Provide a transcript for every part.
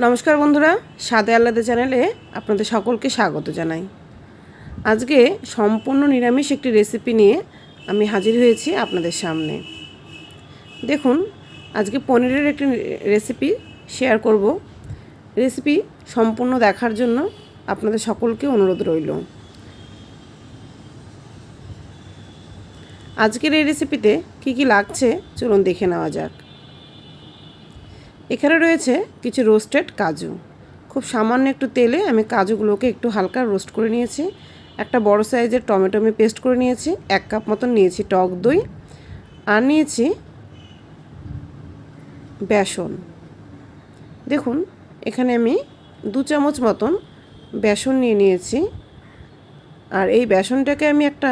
নমস্কার বন্ধুরা, স্বাদে আহ্লাদে চ্যানেলে আপনাদের সকলকে স্বাগত জানাই। আজকে সম্পূর্ণ নিরামিষ একটি রেসিপি নিয়ে আমি হাজির হয়েছি আপনাদের সামনে। দেখুন, আজকে পনিরের একটি রেসিপি শেয়ার করব। রেসিপি সম্পূর্ণ দেখার জন্য আপনাদের সকলকে অনুরোধ রইল। আজকের এই রেসিপিতে কি কি লাগছে চলুন দেখে নেওয়া যাক। এখানে রয়েছে কিছু রোস্টেড কাজু। খুব সামান্য একটু তেলে আমি কাজুগুলোকে একটু হালকা রোস্ট করে নিয়েছি। একটা বড় সাইজের টমেটো আমি পেস্ট করে নিয়েছি। 1 কাপ মতন নিয়েছি টক দই, আর নিয়েছি বেসন। দেখুন, এখানে আমি 2 চামচ মতন বেসন নিয়েছি। আর এই বেসনটাকে আমি একটা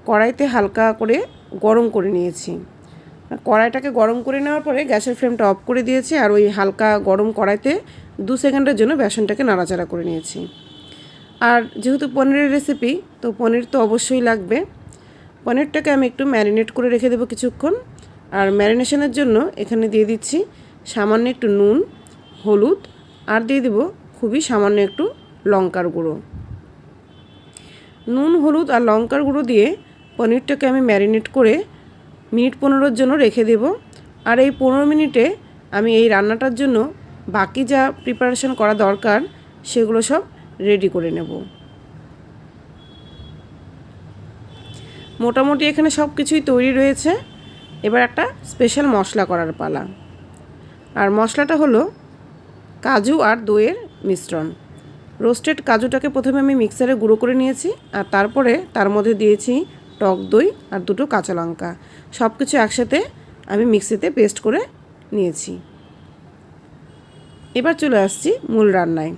কড়াইতে হালকা করে গরম করে নিয়েছি। কড়াইটাকে গরম করে নেওয়ার পরে গ্যাসের ফ্লেমটা অফ করে দিয়েছি, আর ওই হালকা গরম কড়াইতে 2 সেকেন্ডের জন্য বেসনটাকে নাড়াচাড়া করে নিয়েছি। আর যেহেতু পনিরের রেসিপি, তো পনির তো অবশ্যই লাগবে। পনিরটাকে আমি একটু ম্যারিনেট করে রেখে দেবো কিছুক্ষণ। আর ম্যারিনেশনের জন্য এখানে দিয়ে দিচ্ছি সামান্য একটু নুন, হলুদ, আর দিয়ে দেব খুবই সামান্য একটু লঙ্কার গুঁড়ো। নুন, হলুদ আর লঙ্কার গুঁড়ো দিয়ে পনিরটাকে আমি ম্যারিনেট করে মিনিট 15-র জন্য রেখে দেব। আর এই 15 মিনিটে আমি এই রান্নাটার জন্য বাকি যা প্রিপারেশন করা দরকার সেগুলো সব রেডি করে নেব। মোটামুটি এখানে সব কিছুই তৈরি রয়েছে। এবার একটা স্পেশাল মশলা করার পালা। আর মশলাটা হলো কাজু আর দইয়ের মিশ্রণ। রোস্টেড কাজুটাকে প্রথমে আমি মিক্সারে গুঁড়ো করে নিয়েছি, আর তারপরে তার মধ্যে দিয়েছি টক দই আর 2টো কাঁচা লঙ্কা। সব কিছু একসাথে আমি মিক্সিতে পেস্ট করে নিয়েছি। এবার চলে আসছি মূল রান্নায়।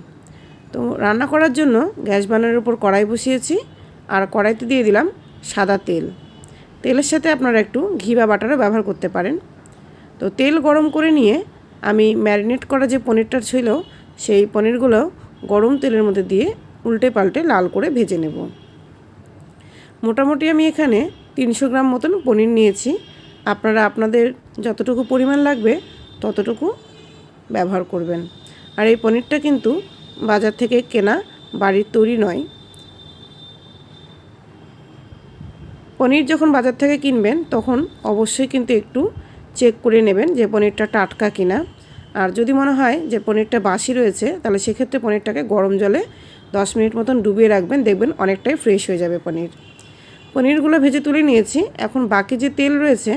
তো রান্না করার জন্য গ্যাস বার্নারের উপর কড়াই বসিয়েছি, আর কড়াইতে দিয়ে দিলাম সাদা তেল। তেলের সাথে আপনারা একটু ঘি বা বাটারও ব্যবহার করতে পারেন। তো তেল গরম করে নিয়ে আমি ম্যারিনেট করা যে পনিরটা ছিল সেই পনিরগুলো গরম তেলের মধ্যে দিয়ে উল্টে পাল্টে লাল করে ভেজে নেব। মোটামুটি আমি এখানে 300 গ্রাম মতন পনির নিয়েছি। আপনারা আপনাদের যতটুকু পরিমাণ লাগবে ততটুকু ব্যবহার করবেন। আর এই পনিরটা কিন্তু বাজার থেকে কেনা, বাড়ির তৈরি নয়। পনির যখন বাজার থেকে কিনবেন তখন অবশ্যই কিন্তু একটু চেক করে নেবেন যে পনিরটা টাটকা কিনা। আর যদি মনে হয় যে পনিরটা বাসি রয়েছে, তাহলে সেক্ষেত্রে পনিরটাকে গরম জলে 10 মিনিট মতন ডুবিয়ে রাখবেন, দেখবেন অনেকটাই ফ্রেশ হয়ে যাবে পনিরগুলো ভেজে তুলে নিয়েছি। এখন বাকি যে তেল রয়েছে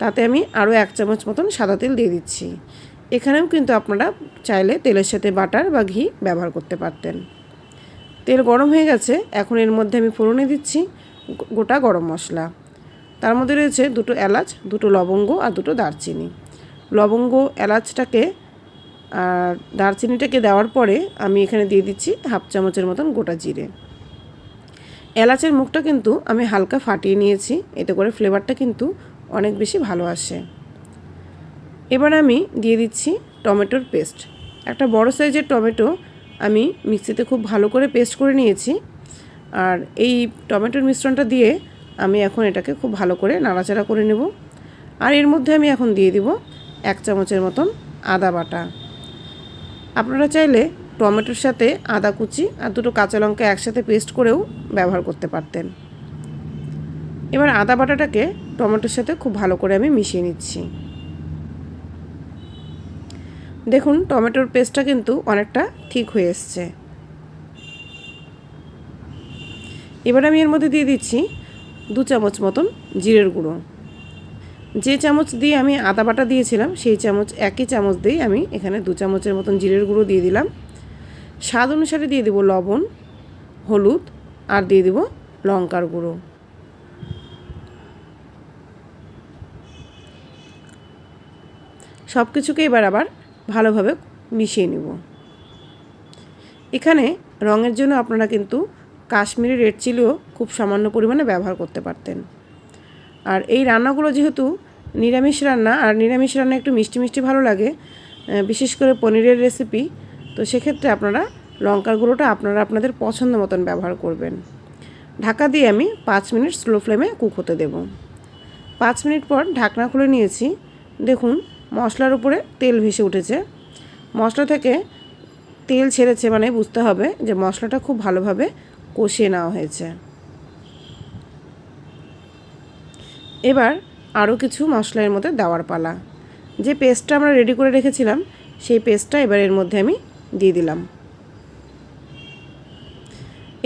তাতে আমি আরও 1 চামচ মতন সাদা তেল দিয়ে দিচ্ছি। এখানেও কিন্তু আপনারা চাইলে তেলের সাথে বাটার বা ঘি ব্যবহার করতে পারতেন। তেল গরম হয়ে গেছে। এখন এর মধ্যে আমি ফোড়নে দিচ্ছি গোটা গরম মশলা। তার মধ্যে রয়েছে 2টো এলাচ, 2টো লবঙ্গ আর 2টো দারচিনি। লবঙ্গ, এলাচটাকে আর দারচিনিটাকে দেওয়ার পরে আমি এখানে দিয়ে দিচ্ছি 1/2 চামচের মতন গোটা জিরে। এলাচের মুখটা কিন্তু আমি হালকা ফাটিয়ে নিয়েছি, এতে করে ফ্লেভারটা কিন্তু অনেক বেশি ভালো আসে। এবার আমি দিয়ে দিচ্ছি টমেটোর পেস্ট। একটা বড় সাইজের টমেটো আমি মিক্সিতে খুব ভালো করে পেস্ট করে নিয়েছি। আর এই টমেটোর মিশ্রণটা দিয়ে আমি এখন এটাকে খুব ভালো করে নাড়াচাড়া করে নেব। আর এর মধ্যে আমি এখন দিয়ে দিব 1 চামচের মতন আদা বাটা। আপনারা চাইলে টমেটোর সাথে আদা কুচি আর 2টো কাঁচা লঙ্কা একসাথে পেস্ট করেও ব্যবহার করতে পারতেন। এবার আদা বাটাটাকে টমেটোর সাথে খুব ভালো করে আমি মিশিয়ে নিচ্ছি। দেখুন, টমেটোর পেস্টটা কিন্তু অনেকটা ঠিক হয়ে এসছে। এবার আমি এর মধ্যে দিয়ে দিচ্ছি 2 চামচ মতন জিরের গুঁড়ো। যে চামচ দিয়ে আমি আদা বাটা দিয়েছিলাম সেই একই চামচ দিয়ে আমি এখানে 2 চামচের মতন জিরের গুঁড়ো দিয়ে দিলাম। স্বাদ অনুসারে দিয়ে দেব লবণ, হলুদ, আর দিয়ে দেব লঙ্কার গুঁড়ো। সব কিছুকে এবার আবার ভালোভাবে মিশিয়ে নেব। এখানে রঙের জন্য আপনারা কিন্তু কাশ্মীরি রেড চিলিও খুব সামান্য পরিমাণে ব্যবহার করতে পারতেন। আর এই রান্নাগুলো যেহেতু নিরামিষ রান্না, আর নিরামিষ রান্না একটু মিষ্টি মিষ্টি ভালো লাগে, বিশেষ করে পনিরের রেসিপি, তো সেক্ষেত্রে আপনারা লঙ্কার গুঁড়োটা আপনারা আপনাদের পছন্দ মতন ব্যবহার করবেন। ঢাকা দিয়ে আমি 5 মিনিট স্লো ফ্লেমে কুক হতে দেব। 5 মিনিট পর ঢাকনা খুলে নিয়েছি। দেখুন, মশলার উপরে তেল ভেসে উঠেছে। মশলা থেকে তেল ছেড়েছে মানে বুঝতে হবে যে মশলাটা খুব ভালোভাবে কষিয়ে নেওয়া হয়েছে। এবার আরও কিছু মশলা এর মধ্যে দেওয়ার পালা। যে পেস্টটা আমরা রেডি করে রেখেছিলাম সেই পেস্টটা এবার এর মধ্যে আমি দিয়ে দিলাম।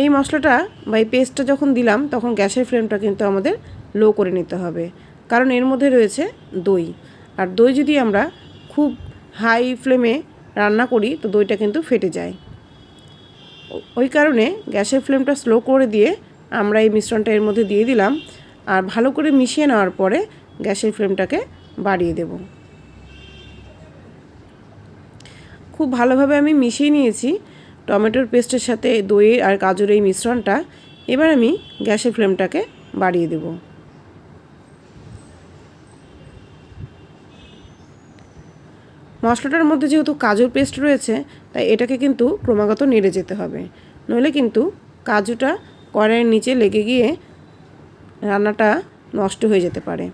এই মশলাটা বা এই পেস্টটা যখন দিলাম তখন গ্যাসের ফ্লেমটা কিন্তু আমাদের লো করে নিতে হবে, কারণ এর মধ্যে রয়েছে দই। আর দই যদি আমরা খুব হাই ফ্লেমে রান্না করি তো দইটা কিন্তু ফেটে যায়। ওই কারণে গ্যাসের ফ্লেমটা স্লো করে দিয়ে আমরা এই মিশ্রণটা এর মধ্যে দিয়ে দিলাম। আর ভালো করে মিশিয়ে নেওয়ার পরে গ্যাসের ফ্লেমটাকে বাড়িয়ে দেব। খুব ভালোভাবে আমি মিশিয়ে নিয়েছি টমেটোর পেস্টের সাথে দই আর গাজরের এই মিশ্রণটা। এবার আমি গ্যাসের ফ্লেমটাকে বাড়িয়ে দেব। মশলাটার মধ্যে যেহেতু কাজুর পেস্ট রয়েছে তাই এটাকে কিন্তু ক্রমাগত নেড়ে যেতে হবে, নইলে কিন্তু কাজুটা কড়াইয়ের নিচে লেগে গিয়ে রান্নাটা নষ্ট হয়ে যেতে পারে।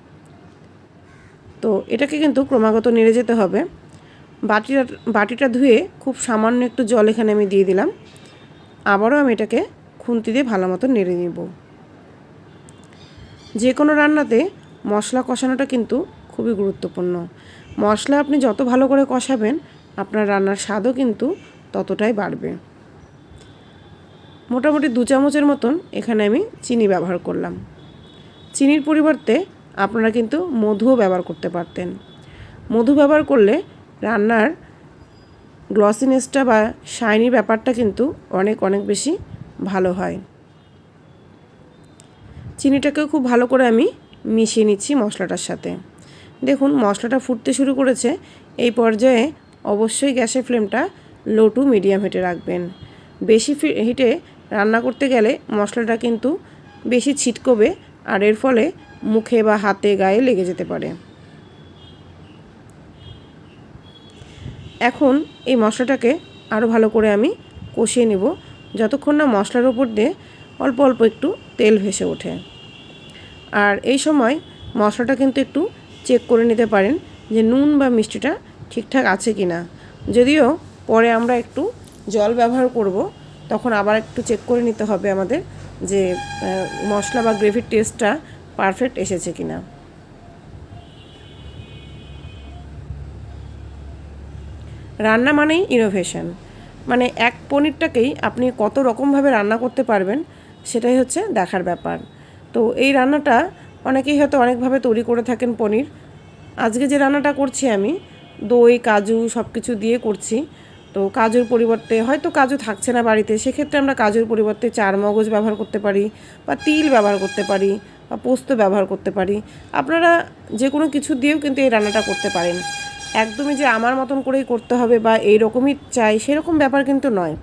তো এটাকে কিন্তু ক্রমাগত নেড়ে যেতে হবে। বাটিটা ধুয়ে খুব সামান্য একটু জল এখানে আমি দিয়ে দিলাম। আবারও আমি এটাকে খুন্তি দিয়ে ভালো মতো নেড়ে নেব। যে কোনো রান্নাতে মশলা কষানোটা কিন্তু খুবই গুরুত্বপূর্ণ। মশলা আপনি যত ভালো করে কষাবেন আপনার রান্নার স্বাদও কিন্তু ততটাই বাড়বে। মোটামুটি 2 চামচের মতন এখানে আমি চিনি ব্যবহার করলাম। চিনির পরিবর্তে আপনারা কিন্তু মধুও ব্যবহার করতে পারতেন। মধু ব্যবহার করলে রান্নার গ্লসিনেসটা বা শাইনি ব্যাপারটা কিন্তু অনেক বেশি ভালো হয়। চিনিটাকেও খুব ভালো করে আমি মিশিয়ে নিচ্ছি মশলাটার সাথে। দেখুন মশলাটা ফুটতে শুরু করেছে। এই পর্যায়ে অবশ্যই গ্যাসের ফ্লেমটা লো টু মিডিয়াম হিটে রাখবেন। বেশি হিটে রান্না করতে গেলে মশলাটা কিন্তু বেশি ছিটকবে আর এর ফলে মুখে বা হাতে গায়ে লেগে যেতে পারে। এখন এই মশলাটাকে আরও ভালো করে আমি কষিয়ে নেব যতক্ষণ না মশলার উপর দিয়ে অল্প অল্প একটু তেল ভেসে ওঠে। আর এই সময় মশলাটা কিন্তু একটু চেক করে নিতে পারেন যে নুন বা মিষ্টিটা ঠিকঠাক আছে কি না। যদিও পরে আমরা একটু জল ব্যবহার করব, তখন আবার একটু চেক করে নিতে হবে আমাদের যে মশলা বা গ্রেভির টেস্টটা পারফেক্ট এসেছে কি না। রান্না মানেই ইনোভেশন, মানে এক পনিরটাকেই আপনি কত রকমভাবে রান্না করতে পারবেন সেটাই হচ্ছে দেখার ব্যাপার। তো এই রান্নাটা অনেকেই হয়তো অনেকভাবে তৈরি করে থাকেন পনির। আজকে যে রান্নাটা করছি আমি দই কাজু সব কিছু দিয়ে করছি। তো কাজুর পরিবর্তে হয়তো কাজু থাকছে না বাড়িতে, সেক্ষেত্রে আমরা কাজুর পরিবর্তে চারমগজ ব্যবহার করতে পারি বা তিল ব্যবহার করতে পারি বা পোস্ত ব্যবহার করতে পারি। আপনারা যে কোনো কিছু দিয়েও কিন্তু এই রান্নাটা করতে পারেন। একদমই যে আমার মতন করেই করতে হবে বা এই রকমই চাই সেরকম ব্যাপার কিন্তু নয়।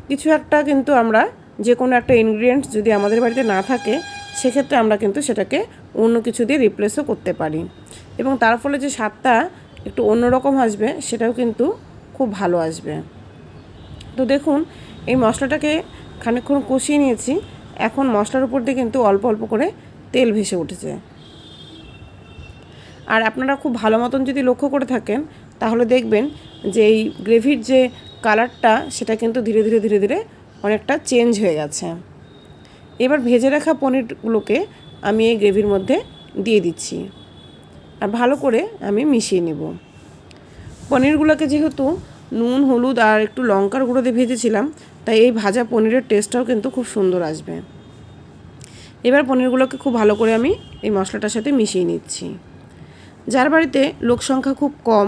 কিছু একটা কিন্তু আমরা যে কোনো একটা ইনগ্রিডিয়েন্টস যদি আমাদের বাড়িতে না থাকে সেক্ষেত্রে আমরা কিন্তু সেটাকে অন্য কিছু দিয়ে রিপ্লেসও করতে পারি এবং তার ফলে যে স্বাদটা একটু অন্যরকম আসবে সেটাও কিন্তু খুব ভালো আসবে। তো দেখুন এই মশলাটাকে খানিকক্ষণ কষিয়ে নিয়েছি। এখন মশলার উপর দিয়ে কিন্তু অল্প অল্প করে তেল ভেসে উঠেছে। আর আপনারা খুব ভালো মতন যদি লক্ষ্য করে থাকেন তাহলে দেখবেন যে এই গ্রেভির যে কালারটা সেটা কিন্তু ধীরে ধীরে অনেকটা চেঞ্জ হয়ে গেছে। এবার ভেজে রাখা পনিরগুলোকে আমি এই গ্রেভির মধ্যে দিয়ে দিচ্ছি আর ভালো করে আমি মিশিয়ে নেব। পনিরগুলোকে যেহেতু নুন হলুদ আর একটু লঙ্কার গুঁড়ো দিয়ে ভেজেছিলাম তাই এই ভাজা পনিরের টেস্টটাও কিন্তু খুব সুন্দর আসবে। এবার পনিরগুলোকে খুব ভালো করে আমি এই মশলাটার সাথে মিশিয়ে নিচ্ছি। যার বাড়িতে লোক সংখ্যা খুব কম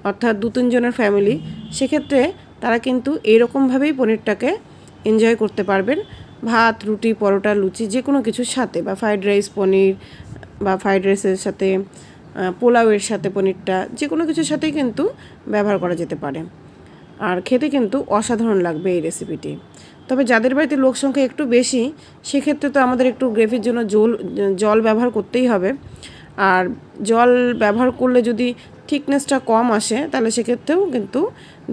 অর্থাৎ 2-3 জনের ফ্যামিলি, সেক্ষেত্রে তারা কিন্তু এইরকমভাবেই পনিরটাকে এনজয় করতে পারবেন। ভাত রুটি পরোটা লুচি যে কোনো কিছুর সাথে বা ফ্রাইড রাইস পনির বা ফ্রাইড রাইসের সাথে পোলাওয়ের সাথে পনিরটা যে কোনো কিছুর সাথেই কিন্তু ব্যবহার করা যেতে পারে। আর খেতে কিন্তু অসাধারণ লাগবে এই রেসিপিটি। তবে যাদের বাড়িতে লোক সংখ্যা একটু বেশি সেক্ষেত্রে তো আমাদের একটু গ্রেভির জন্য জল ব্যবহার করতেই হবে। আর জল ব্যবহার করলে যদি থিকনেসটা কম আসে তাহলে সেক্ষেত্রেও কিন্তু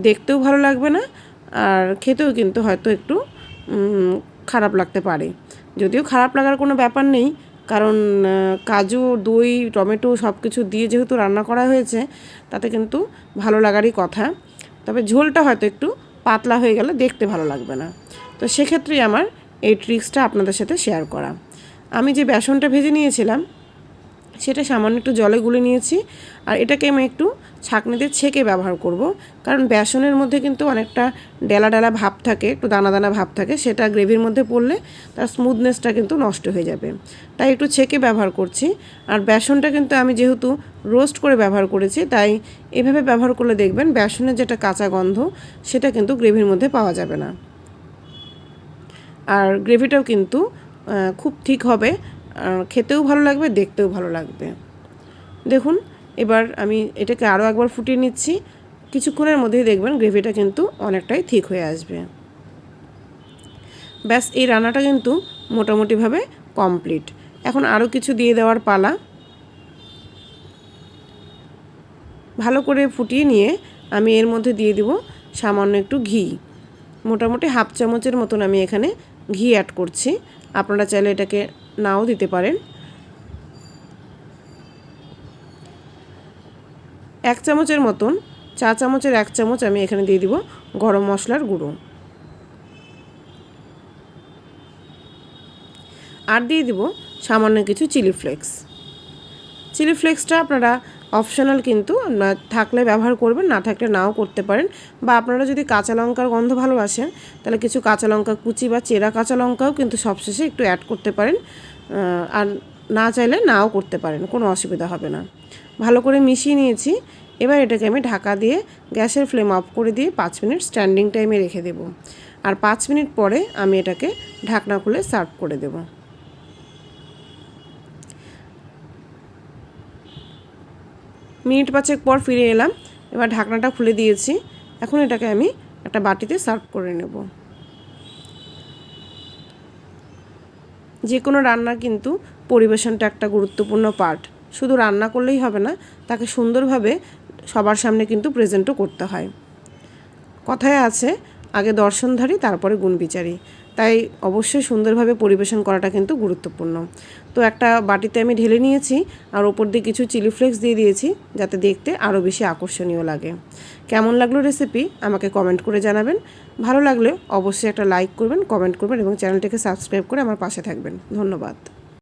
দেখতেও ভালো লাগবে না আর খেতেও কিন্তু হয়তো একটু খারাপ লাগতে পারে। যদিও খারাপ লাগার কোনো ব্যাপার নেই, কারণ কাজু দই টমেটো সব কিছু দিয়ে যেহেতু রান্না করা হয়েছে তাতে কিন্তু ভালো লাগারই কথা। তবে ঝোলটা হয়তো একটু পাতলা হয়ে গেলে দেখতে ভালো লাগবে না। তো সেক্ষেত্রেই আমার এই ট্রিক্সটা আপনাদের সাথে শেয়ার করা। আমি যে বেসনটা ভেজে নিয়েছিলাম সেটা সামান্য একটু জলে গুলে নিয়েছি, আর এটাকে আমি একটু ছাঁকনিতে ছেঁকে ব্যবহার করব, কারণ বেসনের মধ্যে কিন্তু অনেকটা ডেলা ডেলা ভাব থাকে, একটু দানা দানা ভাব থাকে, সেটা গ্রেভির মধ্যে পড়লে তার স্মুথনেসটা কিন্তু নষ্ট হয়ে যাবে। তাই একটু ছেঁকে ব্যবহার করছি। আর বেসনটা কিন্তু আমি যেহেতু রোস্ট করে ব্যবহার করেছি, তাই এভাবে ব্যবহার করলে দেখবেন বেসনের যেটা কাঁচা গন্ধ সেটা কিন্তু গ্রেভির মধ্যে পাওয়া যাবে না। আর গ্রেভিটাও কিন্তু খুব ঠিক হবে, খেতেও ভালো লাগবে, দেখতেও ভালো লাগবে। দেখুন, এবার আমি এটাকে আরও একবার ফুটিয়ে নিচ্ছি। কিছুক্ষণের মধ্যেই দেখবেন গ্রেভিটা কিন্তু অনেকটাই ঠিক হয়ে আসবে। ব্যাস, এই রান্নাটা কিন্তু মোটামুটিভাবে কমপ্লিট। এখন আরও কিছু দিয়ে দেওয়ার পালা। ভালো করে ফুটিয়ে নিয়ে আমি এর মধ্যে দিয়ে দিব সামান্য একটু ঘি। মোটামুটি হাফ চামচের মতন আমি এখানে ঘি অ্যাড করছি। আপনারা চাইলে এটাকে নাও দিতে পারেন। 1 চামচের মতন, চা চামচের 1 চামচ আমি এখানে দিয়ে দিব গরম মশলার গুঁড়ো। আর দিয়ে দিব সামান্য কিছু চিলি ফ্লেক্স। চিলি ফ্লেক্সটা আপনারা অপশনাল, কিন্তু থাকলে ব্যবহার করবেন, না থাকলে নাও করতে পারেন। বা আপনারা যদি কাঁচা লঙ্কার গন্ধ ভালোবাসেন তাহলে কিছু কাঁচা লঙ্কা কুচি বা চেরা কাঁচা লঙ্কাও কিন্তু সবশেষে একটু অ্যাড করতে পারেন। আর না চাইলে নাও করতে পারেন, কোনো অসুবিধা হবে না। ভালো করে মিশিয়ে নিয়েছি। এবার এটাকে আমি ঢাকা দিয়ে গ্যাসের ফ্লেম অফ করে দিয়ে 5 মিনিট স্ট্যান্ডিং টাইমে রেখে দেব। আর 5 মিনিট পরে আমি এটাকে ঢাকনা খুলে সার্ভ করে দেব। মিনিট 5 পর ফিরে এলাম। এবার ঢাকনাটা খুলে দিয়েছি। এখন এটাকে আমি একটা বাটিতে সার্ভ করে নেব। যে কোনো রান্নার কিন্তু পরিবেশনটা একটা গুরুত্বপূর্ণ পার্ট। শুধু রান্না করলেই হবে না, তাকে সুন্দরভাবে সবার সামনে কিন্তু প্রেজেন্টও করতে হয়। কথায় আছে, আগে দর্শনধারী তারপরে গুণবিচারী। তাই অবশ্যই সুন্দরভাবে পরিবেশন করাটা কিন্তু গুরুত্বপূর্ণ। তো একটা বাটিতে আমি ঢেলে নিয়েছি, আর ওপর দিয়ে কিছু চিলি ফ্লেক্স দিয়ে দিয়েছি, যাতে দেখতে আরও বেশি আকর্ষণীয় লাগে। কেমন লাগলো রেসিপি আমাকে কমেন্ট করে জানাবেন। ভালো লাগলে অবশ্যই একটা লাইক করবেন, কমেন্ট করবেন এবং চ্যানেলটিকে সাবস্ক্রাইব করে আমার পাশে থাকবেন। ধন্যবাদ।